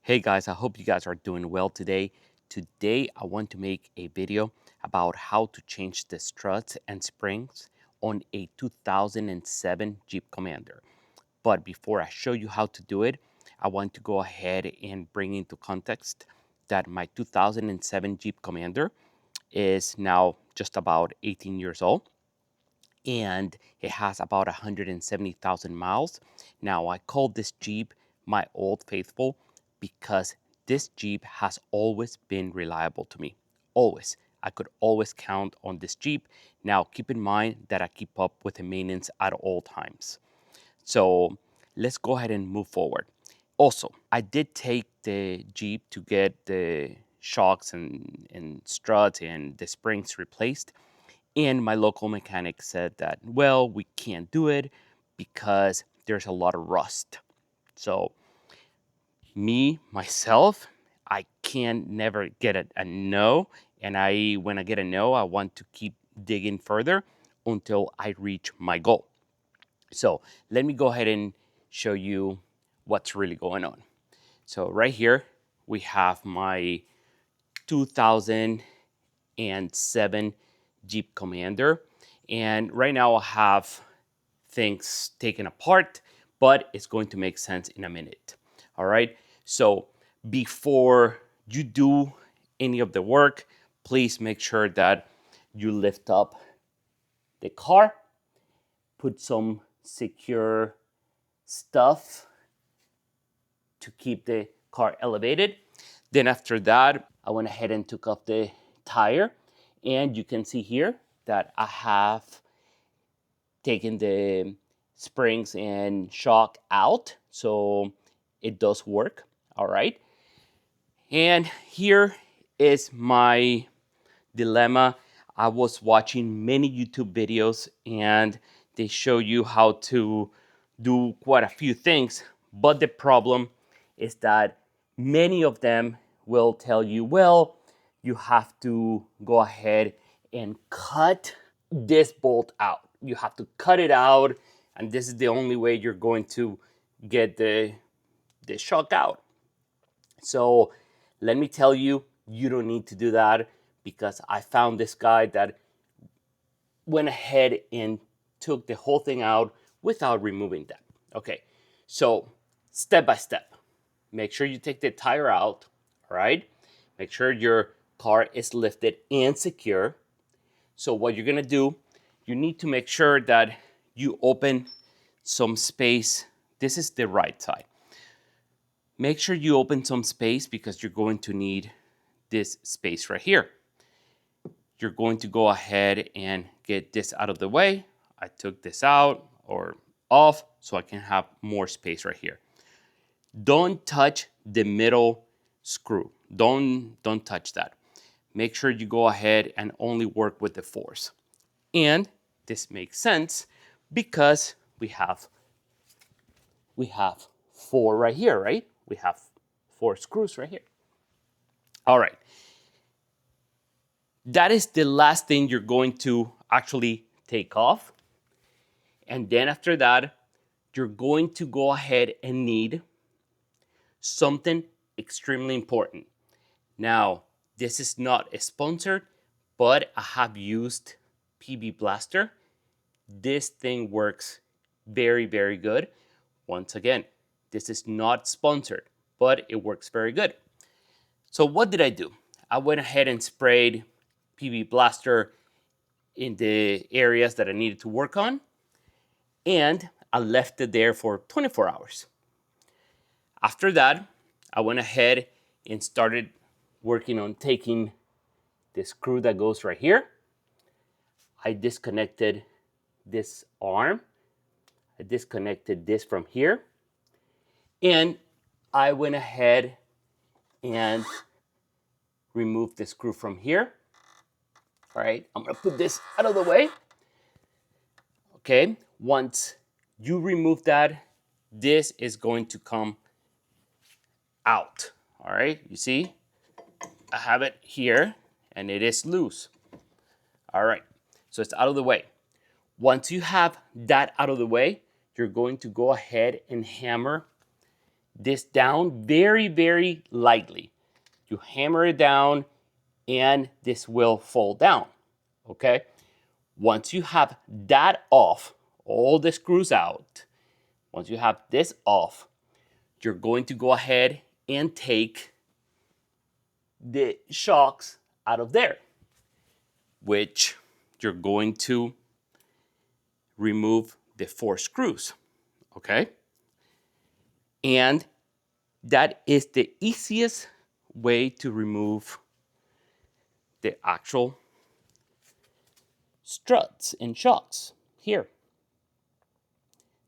Hey guys, I hope you guys are doing well today. Today I want to make a video about how to change the struts and springs on a 2007 Jeep Commander. But before I show you how to do it, I want to go ahead and bring into context that my 2007 Jeep Commander is now just about 18 years old and it has about 170,000 miles. Now, I call this Jeep my Old Faithful because this Jeep has always been reliable to me. Always. I could always count on this Jeep. Now, keep in mind that I keep up with the maintenance at all times. So let's go ahead and move forward. Also, I did take the Jeep to get the shocks and struts and the springs replaced. And my local mechanic said that, well, we can't do it because there's a lot of rust. So myself, I can never get a no. And when I get a no, I want to keep digging further until I reach my goal. So let me go ahead and show you what's really going on. So right here, we have my 2007 Jeep Commander. And right now I have things taken apart, but it's going to make sense in a minute. All right. So before you do any of the work, please make sure that you lift up the car, put some secure stuff to keep the car elevated. Then after that, I went ahead and took off the tire. And you can see here that I have taken the springs and shock out. So it does work. All right. And here is my dilemma. I was watching many YouTube videos and they show you how to do quite a few things. But the problem is that many of them will tell you, well, you have to go ahead and cut this bolt out. You have to cut it out, and this is the only way you're going to get the shock out. So let me tell you, you don't need to do that because I found this guy that went ahead and took the whole thing out without removing that. Okay, so step by step, make sure you take the tire out, all right? Make sure your car is lifted and secure. So what you're gonna do, you need to make sure that you open some space. This is the right side. Make sure you open some space because you're going to need this space right here. You're going to go ahead and get this out of the way. I took this out or off so I can have more space right here. Don't touch the middle screw. Don't touch that. Make sure you go ahead and only work with the force. And this makes sense because we have four right here, right? We have four screws right here. All right. That is the last thing you're going to actually take off. And then after that, you're going to go ahead and need something extremely important. Now, this is not sponsored, but I have used PB Blaster. This thing works very, very good. Once again, this is not sponsored, but it works very good. So what did I do? I went ahead and sprayed PB Blaster in the areas that I needed to work on, and I left it there for 24 hours. After that, I went ahead and started working on taking the screw that goes right here. I disconnected this arm. I disconnected this from here. And I went ahead and removed the screw from here. All right, I'm gonna put this out of the way. Okay, once you remove that, this is going to come out. All right, you see, I have it here and it is loose. All right, so it's out of the way. Once you have that out of the way, you're going to go ahead and hammer this down very, very lightly. You hammer it down and this will fall down, okay? Once you have that off, all the screws out, once you have this off, you're going to go ahead and take the shocks out of there, which you're going to remove the 4 screws, okay? And that is the easiest way to remove the actual struts and shocks here.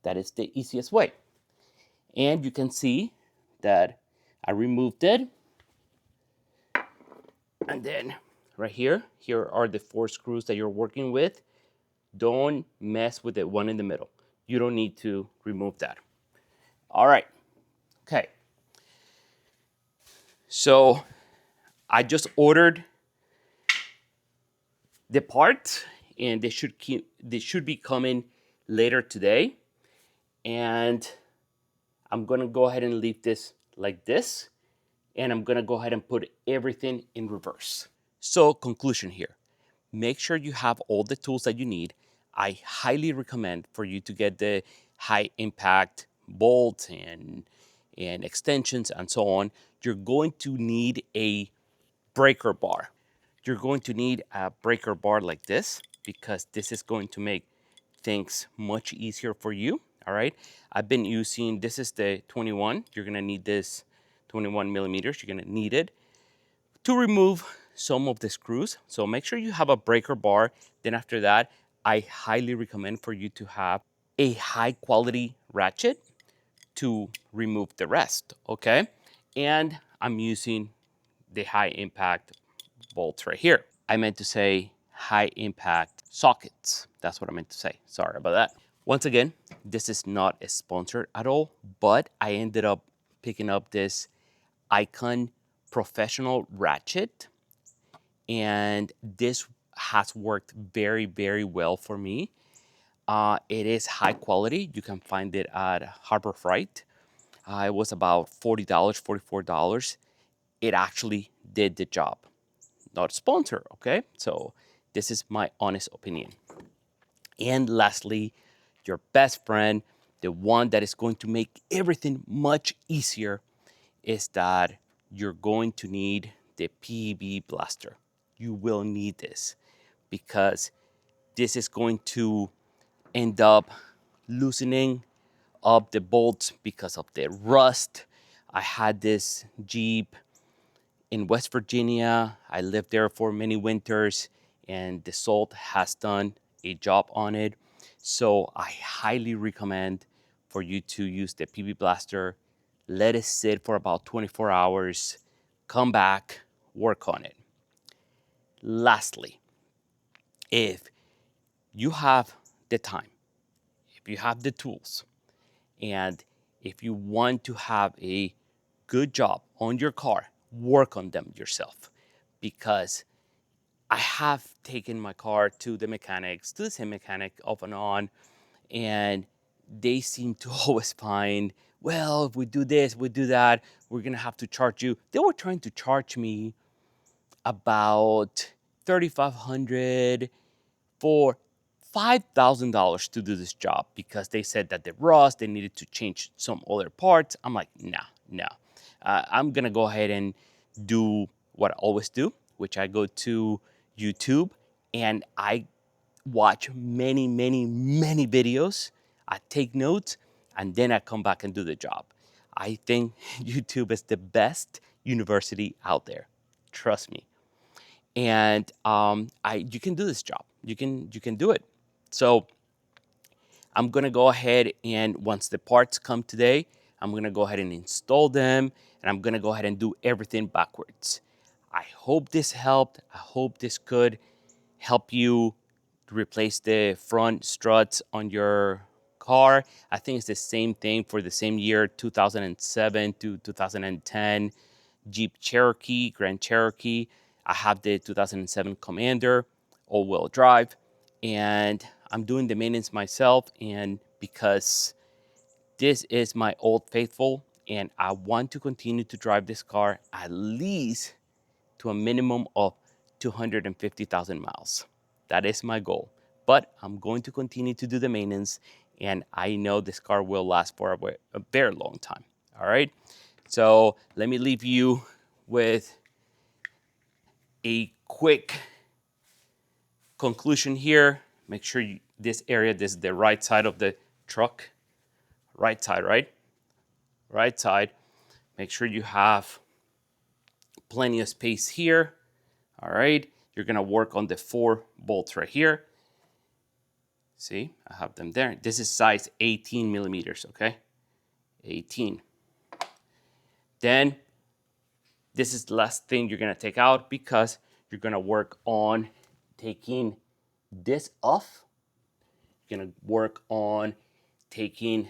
That is the easiest way. And you can see that I removed it. And then right here are the 4 screws that you're working with. Don't mess with the one in the middle. You don't need to remove that. All right, okay. So I just ordered the parts and they should be coming later today. And I'm gonna go ahead and leave this like this. And I'm gonna go ahead and put everything in reverse. So conclusion here, make sure you have all the tools that you need. I highly recommend for you to get the high impact bolts and extensions and so on. You're going to need a breaker bar. You're going to need a breaker bar like this because this is going to make things much easier for you. All right, I've been using, this is the 21. You're gonna need this 21 millimeters. You're gonna need it to remove some of the screws. So make sure you have a breaker bar. Then after that, I highly recommend for you to have a high quality ratchet to remove the rest, okay? And I'm using the high impact bolts right here. I meant to say high impact sockets. That's what I meant to say. Sorry about that. Once again, this is not a sponsor at all, but I ended up picking up this Icon professional ratchet, and this has worked very, very well for me. It is high quality. You can find it at Harbor Freight. It was about $40, $44. It actually did the job. Not a sponsor, okay? So this is my honest opinion. And lastly, your best friend, the one that is going to make everything much easier, is that you're going to need the PEB blaster. You will need this because this is going to end up loosening up the bolts because of the rust. I had this Jeep in West Virginia. I lived there for many winters and the salt has done a job on it. So I highly recommend for you to use the PB Blaster. Let it sit for about 24 hours, come back, work on it. Lastly, if you have the time, if you have the tools, and if you want to have a good job on your car, work on them yourself. Because I have taken my car to the mechanics, to the same mechanic off and on, and they seem to always find, well, if we do this, we do that, we're gonna have to charge you. They were trying to charge me about $3,500 for $5,000 to do this job because they said that the rust, they needed to change some other parts. I'm like, no. I'm gonna go ahead and do what I always do, which I go to YouTube and I watch many, many, many videos. I take notes and then I come back and do the job. I think YouTube is the best university out there. Trust me. And you can do this job. You can do it. So I'm gonna go ahead and once the parts come today, I'm gonna go ahead and install them and I'm gonna go ahead and do everything backwards. I hope this helped. I hope this could help you replace the front struts on your car. I think it's the same thing for the same year, 2007 to 2010 Jeep Cherokee, Grand Cherokee. I have the 2007 Commander, all-wheel drive, and I'm doing the maintenance myself. And because this is my old faithful, and I want to continue to drive this car at least to a minimum of 250,000 miles. That is my goal. But I'm going to continue to do the maintenance, and I know this car will last for a very long time. All right. So let me leave you with a quick conclusion here. Make sure this area, this is the right side of the truck. Right side, right? Right side. Make sure you have plenty of space here. All right. You're going to work on the 4 bolts right here. See, I have them there. This is size 18 millimeters, okay? 18. Then this is the last thing you're going to take out because you're going to work on taking this off. You're going to work on taking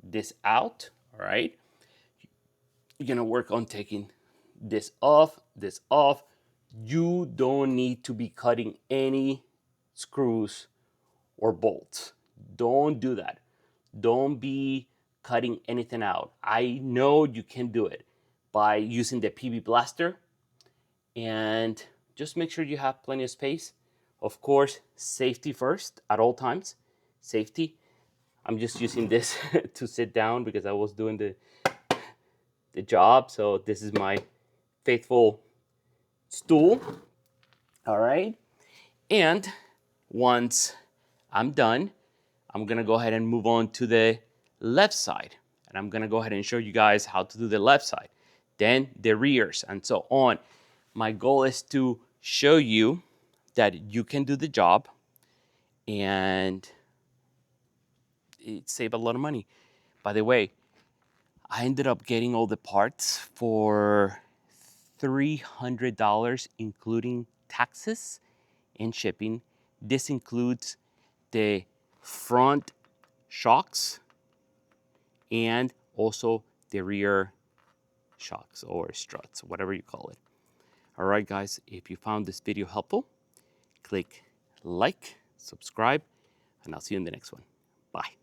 this out, all right? You're going to work on taking this off, this off. You don't need to be cutting any screws or bolts. Don't do that. Don't be cutting anything out. I know you can do it by using the PB blaster, and just make sure you have plenty of space. Of course, safety first at all times. Safety. I'm just using this to sit down because I was doing the job. So this is my faithful stool. All right. And once I'm done, I'm gonna go ahead and move on to the left side. And I'm gonna go ahead and show you guys how to do the left side, then the rears, and so on. My goal is to show you that you can do the job and save a lot of money. By the way, I ended up getting all the parts for $300, including taxes and shipping. This includes the front shocks and also the rear shocks or struts, whatever you call it. All right, guys, if you found this video helpful, click like, subscribe, and I'll see you in the next one. Bye.